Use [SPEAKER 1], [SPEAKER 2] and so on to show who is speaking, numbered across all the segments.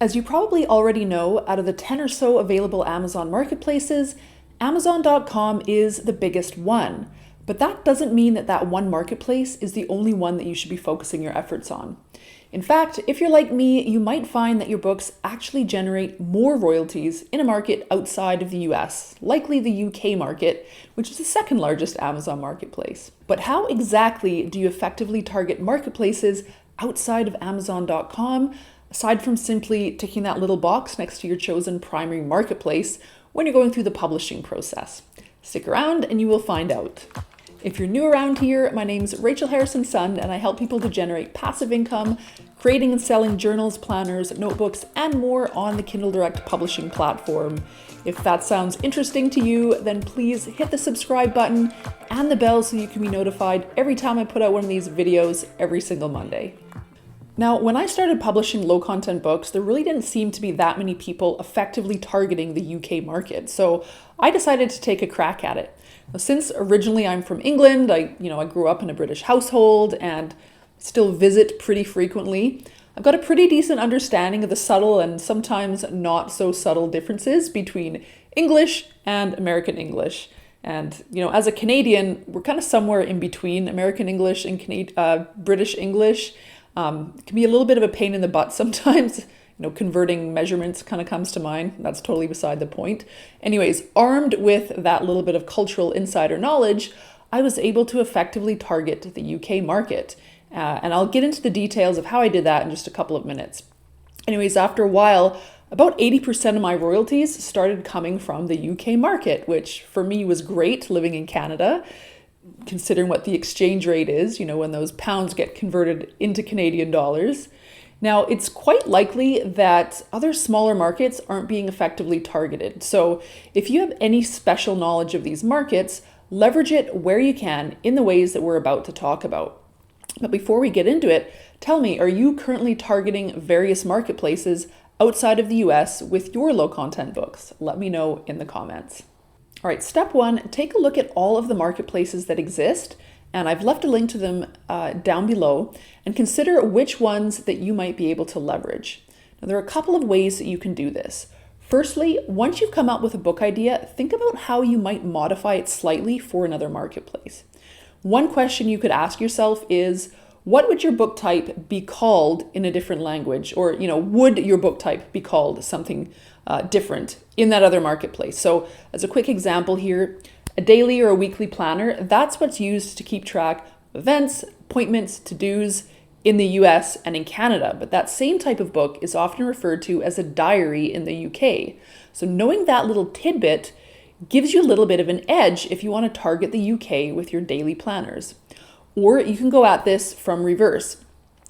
[SPEAKER 1] As you probably already know, out of the 10 or so available Amazon marketplaces, Amazon.com is the biggest one. But that doesn't mean that that one marketplace is the only one that you should be focusing your efforts on. In fact, if you're like me, you might find that your books actually generate more royalties in a market outside of the US, likely the UK market, which is the second largest Amazon marketplace. But how exactly do you effectively target marketplaces outside of Amazon.com, aside from simply ticking that little box next to your chosen primary marketplace when you're going through the publishing process? Stick around and you will find out. If you're new around here, my name's Rachel Harrison-Sund, and I help people to generate passive income, creating and selling journals, planners, notebooks, and more on the Kindle Direct publishing platform. If that sounds interesting to you, then please hit the subscribe button and the bell so you can be notified every time I put out one of these videos every single Monday. Now, when I started publishing low content books, there really didn't seem to be that many people effectively targeting the UK market. So I decided to take a crack at it. Now, since originally I'm from England, I grew up in a British household and still visit pretty frequently. I've got a pretty decent understanding of the subtle and sometimes not so subtle differences between English and American English. And, as a Canadian, we're kind of somewhere in between American English and British English. It can be a little bit of a pain in the butt sometimes. Converting measurements kind of comes to mind. That's totally beside the point. Anyways, armed with that little bit of cultural insider knowledge, I was able to effectively target the UK market. And I'll get into the details of how I did that in just a couple of minutes. Anyways, after a while, about 80% of my royalties started coming from the UK market, which for me was great living in Canada, considering what the exchange rate is, when those pounds get converted into Canadian dollars. Now, it's quite likely that other smaller markets aren't being effectively targeted. So if you have any special knowledge of these markets, leverage it where you can in the ways that we're about to talk about. But before we get into it, tell me, are you currently targeting various marketplaces outside of the US with your low content books? Let me know in the comments. All right, step one, take a look at all of the marketplaces that exist, and I've left a link to them down below, and consider which ones that you might be able to leverage. Now, there are a couple of ways that you can do this. Firstly, once you've come up with a book idea, think about how you might modify it slightly for another marketplace. One question you could ask yourself is, what would your book type be called in a different language? Or, would your book type be called something different in that other marketplace? So as a quick example here, a daily or a weekly planner, that's what's used to keep track of events, appointments, to-dos in the US and in Canada. But that same type of book is often referred to as a diary in the UK. So knowing that little tidbit gives you a little bit of an edge if you want to target the UK with your daily planners. Or you can go at this from reverse.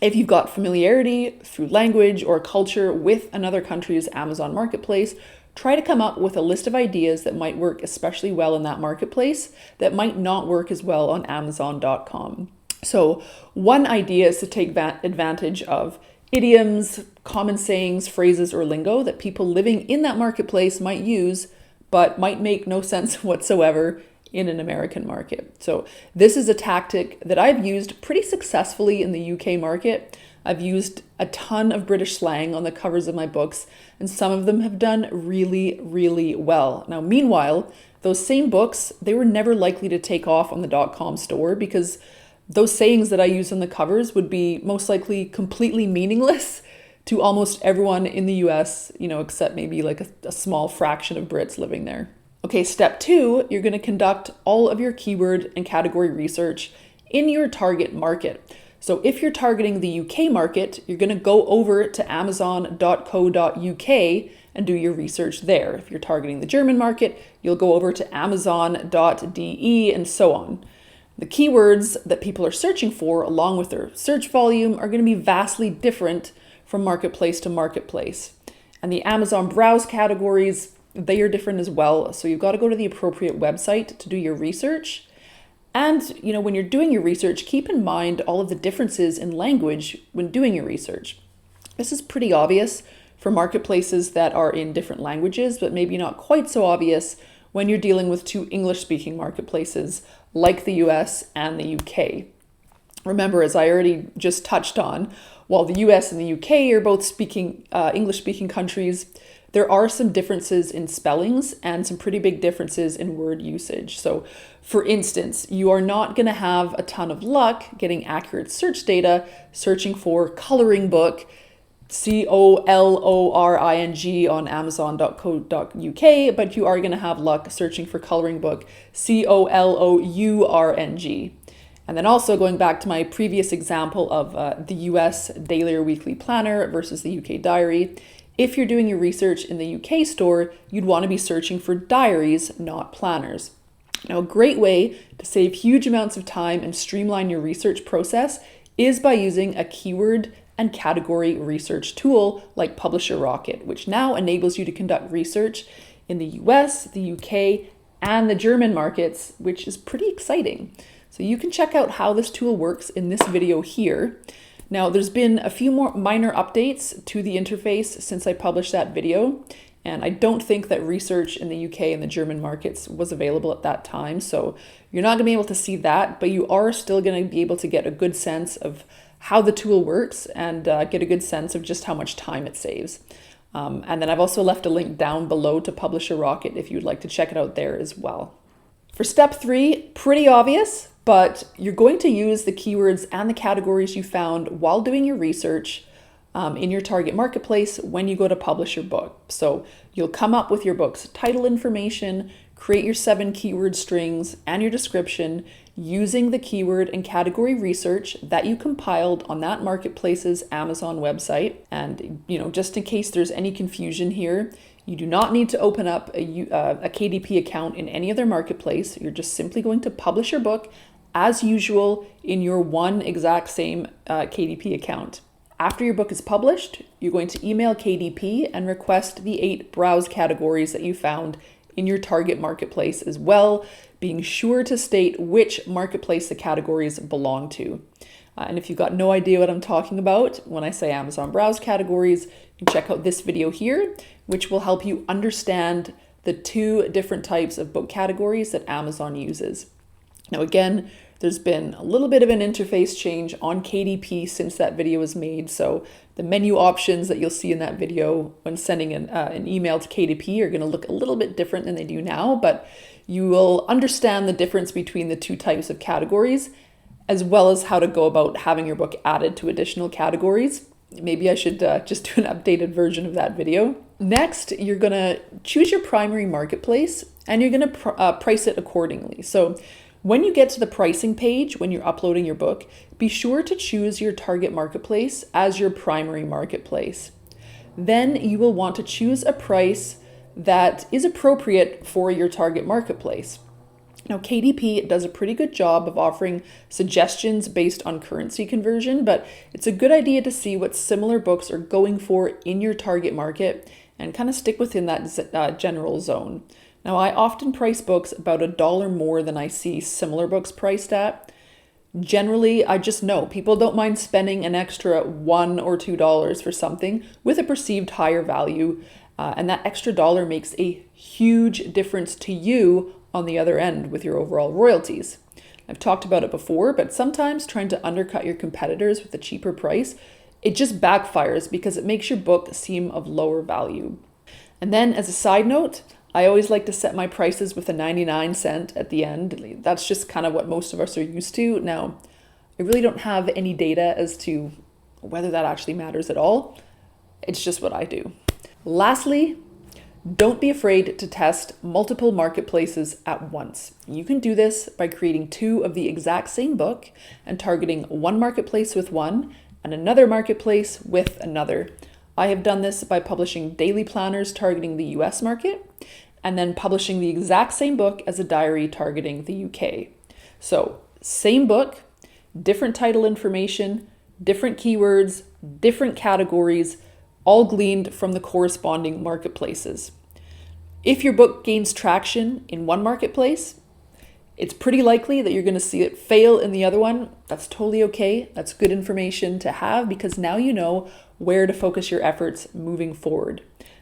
[SPEAKER 1] If you've got familiarity through language or culture with another country's Amazon marketplace, try to come up with a list of ideas that might work especially well in that marketplace that might not work as well on Amazon.com. So one idea is to take advantage of idioms, common sayings, phrases, or lingo that people living in that marketplace might use, but might make no sense whatsoever in an American market. So this is a tactic that I've used pretty successfully in the UK market. I've used a ton of British slang on the covers of my books, and some of them have done really, really well. Now, meanwhile, those same books, they were never likely to take off on the .com store because those sayings that I use on the covers would be most likely completely meaningless to almost everyone in the US, except maybe like a small fraction of Brits living there. Okay, step two, you're going to conduct all of your keyword and category research in your target market. So if you're targeting the UK market, you're going to go over to amazon.co.uk and do your research there. If you're targeting the German market, you'll go over to amazon.de and so on. The keywords that people are searching for, along with their search volume, are going to be vastly different from marketplace to marketplace. And the Amazon browse categories, they are different as well. So you've got to go to the appropriate website to do your research. And, when you're doing your research, keep in mind all of the differences in language when doing your research. This is pretty obvious for marketplaces that are in different languages, but maybe not quite so obvious when you're dealing with two English-speaking marketplaces like the US and the UK. Remember, as I already just touched on, while the US and the UK are both English-speaking countries, there are some differences in spellings and some pretty big differences in word usage. So for instance, you are not going to have a ton of luck getting accurate search data searching for coloring book, COLORING on amazon.co.uk, but you are going to have luck searching for coloring book, COLOURNG. And then also going back to my previous example of the US daily or weekly planner versus the UK diary, if you're doing your research in the UK store, you'd want to be searching for diaries, not planners. Now, a great way to save huge amounts of time and streamline your research process is by using a keyword and category research tool like Publisher Rocket, which now enables you to conduct research in the US, the UK, and the German markets, which is pretty exciting. So you can check out how this tool works in this video here. Now, there's been a few more minor updates to the interface since I published that video, and I don't think that research in the UK and the German markets was available at that time, so you're not going to be able to see that, but you are still going to be able to get a good sense of how the tool works and get a good sense of just how much time it saves. And then I've also left a link down below to Publisher Rocket if you'd like to check it out there as well. For step 3, pretty obvious, but you're going to use the keywords and the categories you found while doing your research in your target marketplace when you go to publish your book. So you'll come up with your book's title information, create your 7 keyword strings and your description using the keyword and category research that you compiled on that marketplace's Amazon website. And just in case there's any confusion here, you do not need to open up a KDP account in any other marketplace. You're just simply going to publish your book as usual in your one exact same KDP account. After your book is published, you're going to email KDP and request the 8 browse categories that you found in your target marketplace as well, being sure to state which marketplace the categories belong to. And if you've got no idea what I'm talking about when I say Amazon browse categories, you can check out this video here, which will help you understand the 2 different types of book categories that Amazon uses. Now again, there's been a little bit of an interface change on KDP since that video was made, so the menu options that you'll see in that video when sending an email to KDP are going to look a little bit different than they do now, but you will understand the difference between the 2 types of categories, as well as how to go about having your book added to additional categories. Maybe I should just do an updated version of that video. Next, you're going to choose your primary marketplace and you're going to price it accordingly. So when you get to the pricing page, when you're uploading your book, be sure to choose your target marketplace as your primary marketplace. Then you will want to choose a price that is appropriate for your target marketplace. Now, KDP does a pretty good job of offering suggestions based on currency conversion, but it's a good idea to see what similar books are going for in your target market and kind of stick within that general zone. Now, I often price books about $1 more than I see similar books priced at. Generally, I just know people don't mind spending an extra $1 or $2 for something with a perceived higher value, and that extra dollar makes a huge difference to you on the other end with your overall royalties. I've talked about it before, but sometimes trying to undercut your competitors with a cheaper price, it just backfires because it makes your book seem of lower value. And then as a side note, I always like to set my prices with a 99 cent at the end. That's just kind of what most of us are used to. Now, I really don't have any data as to whether that actually matters at all. It's just what I do. Lastly, don't be afraid to test multiple marketplaces at once. You can do this by creating 2 of the exact same book and targeting one marketplace with one and another marketplace with another. I have done this by publishing daily planners targeting the US market and then publishing the exact same book as a diary targeting the UK. So, same book, different title information, different keywords, different categories, all gleaned from the corresponding marketplaces. If your book gains traction in one marketplace, it's pretty likely that you're going to see it fail in the other one. That's totally okay. That's good information to have because now you know where to focus your efforts moving forward.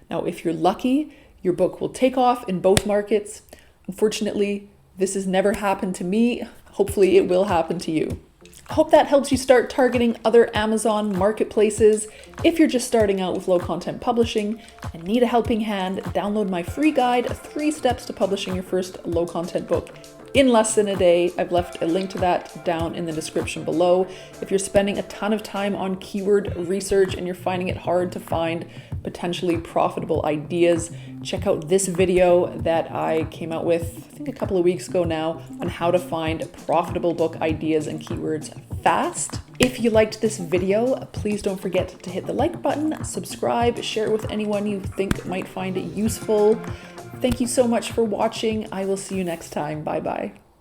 [SPEAKER 1] Now, if you're lucky, your book will take off in both markets. Unfortunately, this has never happened to me. Hopefully it will happen to you. Hope that helps you start targeting other Amazon marketplaces. If you're just starting out with low content publishing and need a helping hand, download my free guide, 3 steps to publishing your first low content book in less than a day. I've left a link to that down in the description below. If you're spending a ton of time on keyword research and you're finding it hard to find potentially profitable ideas, check out this video that I came out with, I think a couple of weeks ago now, on how to find profitable book ideas and keywords fast. If you liked this video, please don't forget to hit the like button, subscribe, share it with anyone you think might find it useful. Thank you so much for watching. I will see you next time. Bye bye.